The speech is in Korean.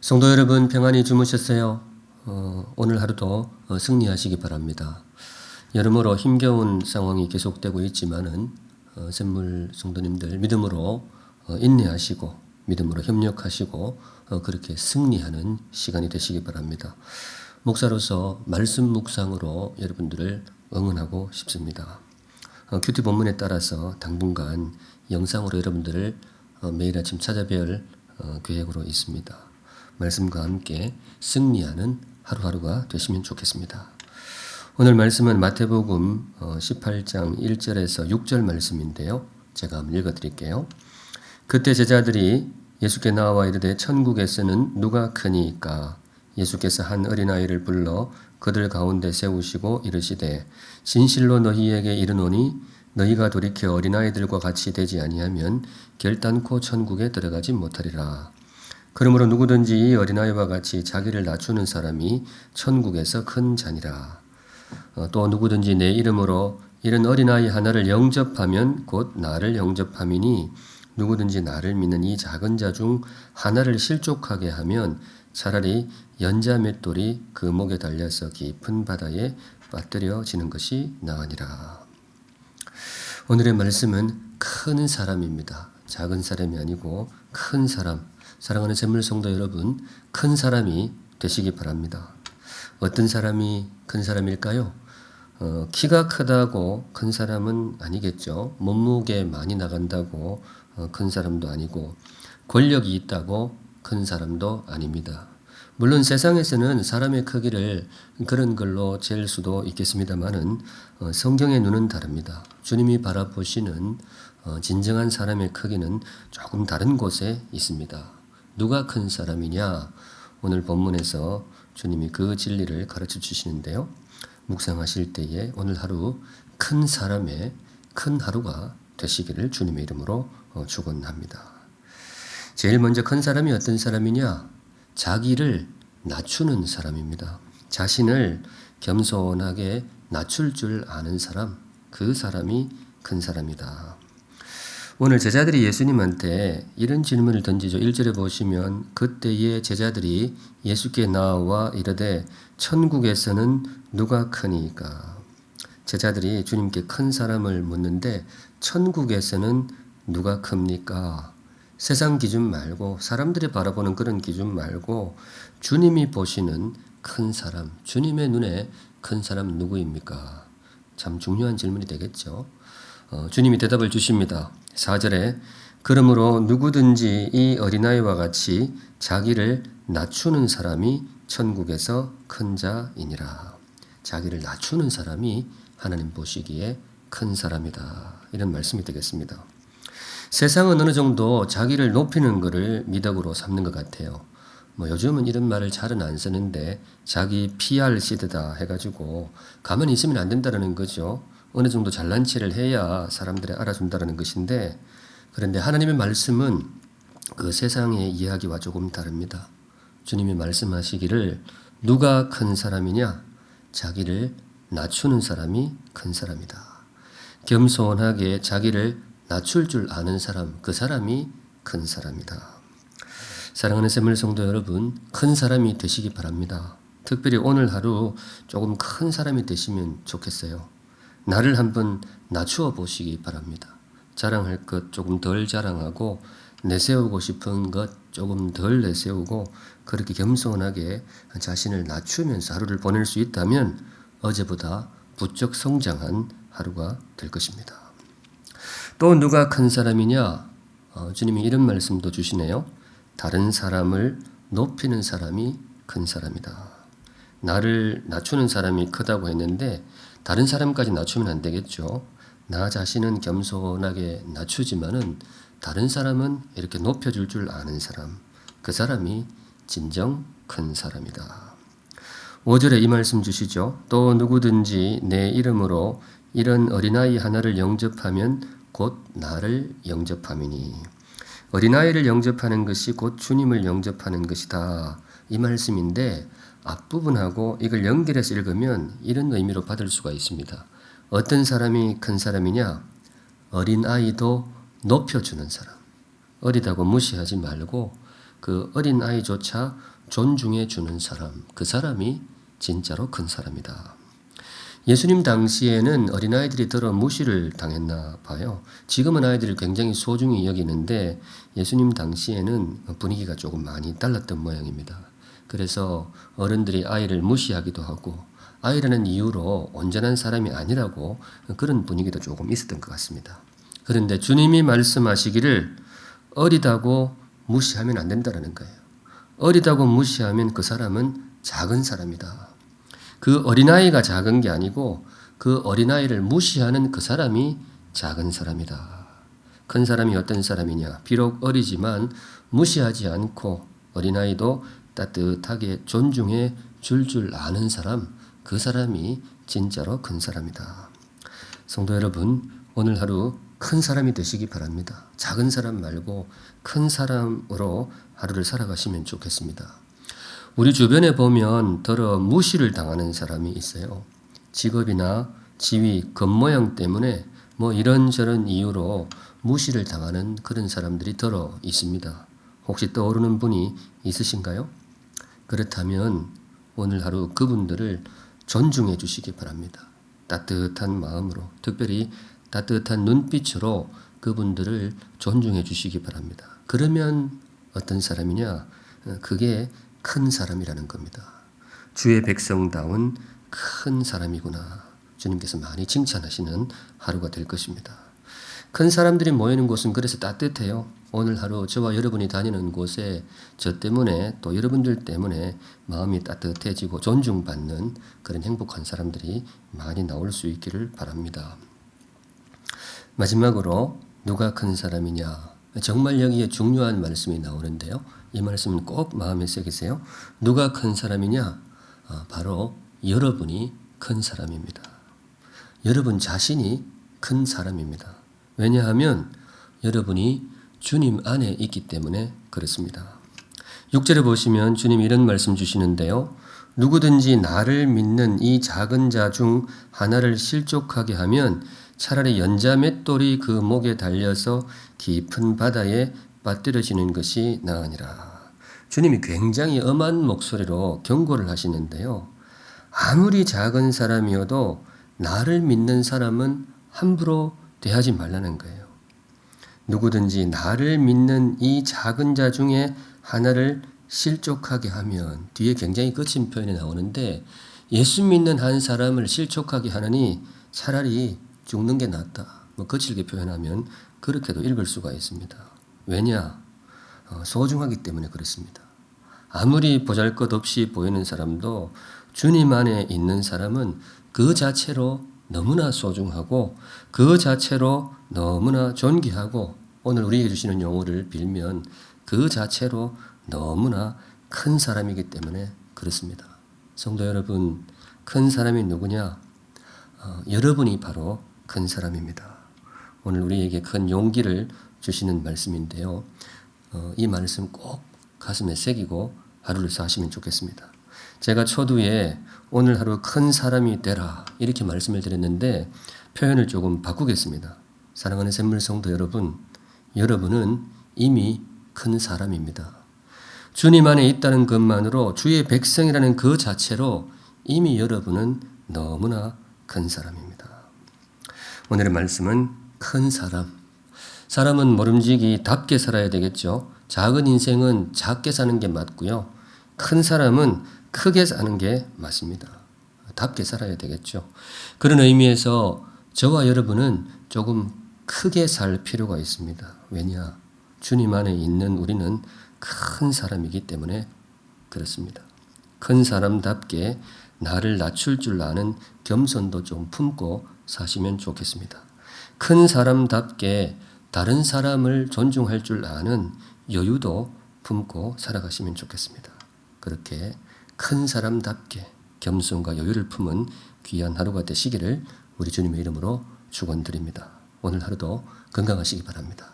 성도 여러분 평안히 주무셨어요? 오늘 하루도 승리하시기 바랍니다. 여러모로 힘겨운 상황이 계속되고 있지만은 샘물 성도님들 믿음으로 인내하시고 믿음으로 협력하시고 그렇게 승리하는 시간이 되시기 바랍니다. 목사로서 말씀 묵상으로 여러분들을 응원하고 싶습니다. 큐티 본문에 따라서 당분간 영상으로 여러분들을 매일 아침 찾아뵐 계획으로 있습니다. 말씀과 함께 승리하는 하루하루가 되시면 좋겠습니다. 오늘 말씀은 마태복음 18장 1절에서 6절 말씀인데요. 제가 한번 읽어드릴게요. 그때 제자들이 예수께 나와 이르되 천국에서는 누가 크니까? 예수께서 한 어린아이를 불러 그들 가운데 세우시고 이르시되 진실로 너희에게 이르노니 너희가 돌이켜 어린아이들과 같이 되지 아니하면 결단코 천국에 들어가지 못하리라. 그러므로 누구든지 이 어린아이와 같이 자기를 낮추는 사람이 천국에서 큰 자니라. 또 누구든지 내 이름으로 이런 어린아이 하나를 영접하면 곧 나를 영접함이니 누구든지 나를 믿는 이 작은 자 중 하나를 실족하게 하면 차라리 연자 맷돌이 그 목에 달려서 깊은 바다에 빠뜨려지는 것이 나으니라. 오늘의 말씀은 큰 사람입니다. 작은 사람이 아니고 큰 사람. 사랑하는 샘물 성도 여러분, 큰 사람이 되시기 바랍니다. 어떤 사람이 큰 사람일까요? 키가 크다고 큰 사람은 아니겠죠. 몸무게 많이 나간다고 큰 사람도 아니고 권력이 있다고 큰 사람도 아닙니다. 물론 세상에서는 사람의 크기를 그런 걸로 잴 수도 있겠습니다만은 성경의 눈은 다릅니다. 주님이 바라보시는 진정한 사람의 크기는 조금 다른 곳에 있습니다. 누가 큰 사람이냐? 오늘 본문에서 주님이 그 진리를 가르쳐 주시는데요. 묵상하실 때에 오늘 하루 큰 사람의 큰 하루가 되시기를 주님의 이름으로 축원합니다. 제일 먼저 큰 사람이 어떤 사람이냐? 자기를 낮추는 사람입니다. 자신을 겸손하게 낮출 줄 아는 사람, 그 사람이 큰 사람이다. 오늘 제자들이 예수님한테 이런 질문을 던지죠. 1절에 보시면 그때의 제자들이 예수께 나와 이르되 천국에서는 누가 크니까? 제자들이 주님께 큰 사람을 묻는데 천국에서는 누가 큽니까? 세상 기준 말고 사람들이 바라보는 그런 기준 말고 주님이 보시는 큰 사람, 주님의 눈에 큰 사람은 누구입니까? 참 중요한 질문이 되겠죠. 주님이 대답을 주십니다. 4절에 그러므로 누구든지 이 어린아이와 같이 자기를 낮추는 사람이 천국에서 큰 자이니라. 자기를 낮추는 사람이 하나님 보시기에 큰 사람이다. 이런 말씀이 되겠습니다. 세상은 어느 정도 자기를 높이는 것을 미덕으로 삼는 것 같아요. 요즘은 이런 말을 잘은 안 쓰는데 자기 PR 시대다 해가지고 가만히 있으면 안 된다는 거죠. 어느 정도 잘난 체를 해야 사람들이 알아준다는 것인데 그런데 하나님의 말씀은 그 세상의 이야기와 조금 다릅니다. 주님이 말씀하시기를 누가 큰 사람이냐? 자기를 낮추는 사람이 큰 사람이다. 겸손하게 자기를 낮출 줄 아는 사람, 그 사람이 큰 사람이다. 사랑하는 샘물 성도 여러분, 큰 사람이 되시기 바랍니다. 특별히 오늘 하루 조금 큰 사람이 되시면 좋겠어요. 나를 한번 낮추어 보시기 바랍니다. 자랑할 것 조금 덜 자랑하고 내세우고 싶은 것 조금 덜 내세우고 그렇게 겸손하게 자신을 낮추면서 하루를 보낼 수 있다면 어제보다 부쩍 성장한 하루가 될 것입니다. 또 누가 큰 사람이냐? 주님이 이런 말씀도 주시네요. 다른 사람을 높이는 사람이 큰 사람이다. 나를 낮추는 사람이 크다고 했는데 다른 사람까지 낮추면 안 되겠죠. 나 자신은 겸손하게 낮추지만은 다른 사람은 이렇게 높여줄 줄 아는 사람, 그 사람이 진정 큰 사람이다. 5절에 이 말씀 주시죠. 또 누구든지 내 이름으로 이런 어린아이 하나를 영접하면 곧 나를 영접함이니. 어린아이를 영접하는 것이 곧 주님을 영접하는 것이다. 이 말씀인데 앞부분하고 이걸 연결해서 읽으면 이런 의미로 받을 수가 있습니다. 어떤 사람이 큰 사람이냐? 어린아이도 높여주는 사람. 어리다고 무시하지 말고 그 어린아이조차 존중해 주는 사람, 그 사람이 진짜로 큰 사람이다. 예수님 당시에는 어린아이들이 들어 무시를 당했나 봐요. 지금은 아이들을 굉장히 소중히 여기는데 예수님 당시에는 분위기가 조금 많이 달랐던 모양입니다. 그래서 어른들이 아이를 무시하기도 하고 아이라는 이유로 온전한 사람이 아니라고 그런 분위기도 조금 있었던 것 같습니다. 그런데 주님이 말씀하시기를 어리다고 무시하면 안 된다는 거예요. 어리다고 무시하면 그 사람은 작은 사람이다. 그 어린아이가 작은 게 아니고 그 어린아이를 무시하는 그 사람이 작은 사람이다. 큰 사람이 어떤 사람이냐? 비록 어리지만 무시하지 않고 어린아이도 따뜻하게 존중해 줄 아는 사람, 그 사람이 진짜로 큰 사람이다. 성도 여러분, 오늘 하루 큰 사람이 되시기 바랍니다. 작은 사람 말고 큰 사람으로 하루를 살아가시면 좋겠습니다. 우리 주변에 보면 더러 무시를 당하는 사람이 있어요. 직업이나 지위, 겉모양 때문에 뭐 이런저런 이유로 무시를 당하는 그런 사람들이 더러 있습니다. 혹시 떠오르는 분이 있으신가요? 그렇다면 오늘 하루 그분들을 존중해 주시기 바랍니다. 따뜻한 마음으로, 특별히 따뜻한 눈빛으로 그분들을 존중해 주시기 바랍니다. 그러면 어떤 사람이냐? 그게 큰 사람이라는 겁니다. 주의 백성다운 큰 사람이구나. 주님께서 많이 칭찬하시는 하루가 될 것입니다. 큰 사람들이 모이는 곳은 그래서 따뜻해요. 오늘 하루 저와 여러분이 다니는 곳에 저 때문에 또 여러분들 때문에 마음이 따뜻해지고 존중받는 그런 행복한 사람들이 많이 나올 수 있기를 바랍니다. 마지막으로 누가 큰 사람이냐? 정말 여기에 중요한 말씀이 나오는데요. 이 말씀은 꼭 마음에 새기세요. 누가 큰 사람이냐? 바로 여러분이 큰 사람입니다. 여러분 자신이 큰 사람입니다. 왜냐하면 여러분이 주님 안에 있기 때문에 그렇습니다. 6절에 보시면 주님이 이런 말씀 주시는데요. 누구든지 나를 믿는 이 작은 자 중 하나를 실족하게 하면 차라리 연자 맷돌이 그 목에 달려서 깊은 바다에 빠뜨려지는 것이 나으니라. 주님이 굉장히 엄한 목소리로 경고를 하시는데요. 아무리 작은 사람이어도 나를 믿는 사람은 함부로 대하지 말라는 거예요. 누구든지 나를 믿는 이 작은 자 중에 하나를 실족하게 하면, 뒤에 굉장히 거친 표현이 나오는데 예수 믿는 한 사람을 실족하게 하느니 차라리 죽는 게 낫다. 거칠게 표현하면 그렇게도 읽을 수가 있습니다. 왜냐? 소중하기 때문에 그렇습니다. 아무리 보잘것없이 보이는 사람도 주님 안에 있는 사람은 그 자체로 너무나 소중하고 그 자체로 너무나 존귀하고 오늘 우리에게 주시는 용어를 빌면 그 자체로 너무나 큰 사람이기 때문에 그렇습니다. 성도 여러분, 큰 사람이 누구냐? 여러분이 바로 큰 사람입니다. 오늘 우리에게 큰 용기를 주시는 말씀인데요. 이 말씀 꼭 가슴에 새기고 하루를 사시면 좋겠습니다. 제가 초두에 오늘 하루 큰 사람이 되라 이렇게 말씀을 드렸는데 표현을 조금 바꾸겠습니다. 사랑하는 샘물 성도 여러분, 여러분은 이미 큰 사람입니다. 주님 안에 있다는 것만으로 주의 백성이라는 그 자체로 이미 여러분은 너무나 큰 사람입니다. 오늘의 말씀은 큰 사람. 사람은 모름지기답게 살아야 되겠죠. 작은 인생은 작게 사는 게 맞고요. 큰 사람은 크게 사는 게 맞습니다. 답게 살아야 되겠죠. 그런 의미에서 저와 여러분은 조금 크게 살 필요가 있습니다. 왜냐? 주님 안에 있는 우리는 큰 사람이기 때문에 그렇습니다. 큰 사람답게 나를 낮출 줄 아는 겸손도 좀 품고 사시면 좋겠습니다. 큰 사람답게 다른 사람을 존중할 줄 아는 여유도 품고 살아가시면 좋겠습니다. 그렇게 큰 사람답게 겸손과 여유를 품은 귀한 하루가 되시기를 우리 주님의 이름으로 축원드립니다. 오늘 하루도 건강하시기 바랍니다.